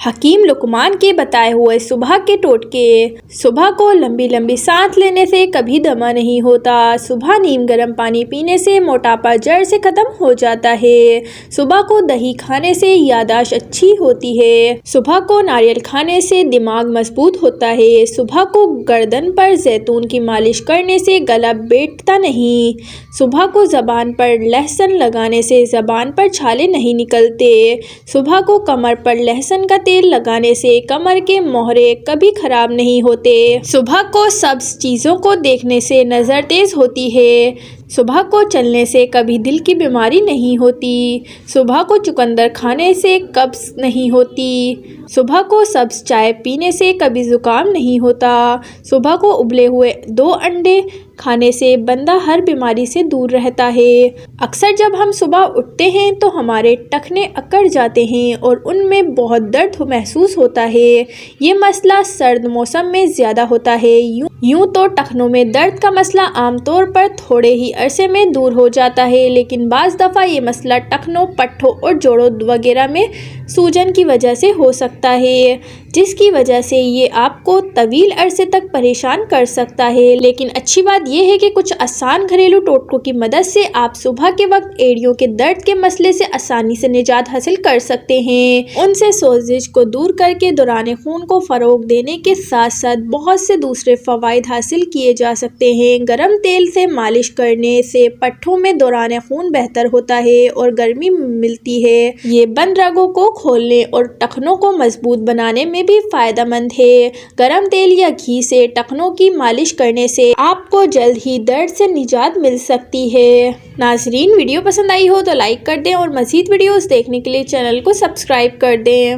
حکیم لقمان کے بتائے ہوئے صبح کے ٹوٹکے۔ صبح کو لمبی لمبی سانس لینے سے کبھی دمہ نہیں ہوتا۔ صبح نیم گرم پانی پینے سے موٹاپا جڑ سے ختم ہو جاتا ہے۔ صبح کو دہی کھانے سے یادداشت اچھی ہوتی ہے۔ صبح کو ناریل کھانے سے دماغ مضبوط ہوتا ہے۔ صبح کو گردن پر زیتون کی مالش کرنے سے گلا بیٹھتا نہیں۔ صبح کو زبان پر لہسن لگانے سے زبان پر چھالے نہیں نکلتے۔ صبح کو کمر پر لہسن کا تیل لگانے سے کمر کے مہرے کبھی خراب نہیں ہوتے۔ صبح کو سبز چیزوں کو دیکھنے سے نظر تیز ہوتی ہے۔ صبح کو چلنے سے کبھی دل کی بیماری نہیں ہوتی۔ صبح کو چقندر کھانے سے قبض نہیں ہوتی۔ صبح کو سبز چائے پینے سے کبھی زکام نہیں ہوتا۔ صبح کو ابلے ہوئے 2 انڈے کھانے سے بندہ ہر بیماری سے دور رہتا ہے۔ اکثر جب ہم صبح اٹھتے ہیں تو ہمارے ٹخنے اکڑ جاتے ہیں اور ان میں بہت درد محسوس ہوتا ہے۔ یہ مسئلہ سرد موسم میں زیادہ ہوتا ہے۔ یوں تو ٹخنوں میں درد کا مسئلہ عام طور پر تھوڑے ہی عرصے میں دور ہو جاتا ہے، لیکن بعض دفعہ یہ مسئلہ ٹخنوں، پٹھوں اور جوڑوں وغیرہ میں سوجن کی وجہ سے ہو سکتا ہے، جس کی وجہ سے یہ آپ کو طویل عرصے تک پریشان کر سکتا ہے۔ لیکن اچھی بات یہ ہے کہ کچھ آسان گھریلو ٹوٹکوں کی مدد سے آپ صبح کے وقت ایڑیوں کے درد کے مسئلے سے آسانی سے نجات حاصل کر سکتے ہیں۔ ان سے سوزش کو دور کر کے دوران خون کو فروغ دینے کے ساتھ ساتھ بہت سے دوسرے فوائد حاصل کیے جا سکتے ہیں۔ گرم تیل سے مالش کرنے سے پٹھوں میں دوران خون بہتر ہوتا ہے اور گرمی ملتی ہے۔ یہ بند رگوں کو کھولنے اور ٹخنوں کو مضبوط بنانے میں بھی فائدہ مند ہے۔ گرم تیل یا گھی سے ٹخنوں کی مالش کرنے سے آپ کو جلد ہی درد سے نجات مل سکتی ہے۔ ناظرین، ویڈیو پسند آئی ہو تو لائک کر دیں اور مزید ویڈیوز دیکھنے کے لیے چینل کو سبسکرائب کر دیں۔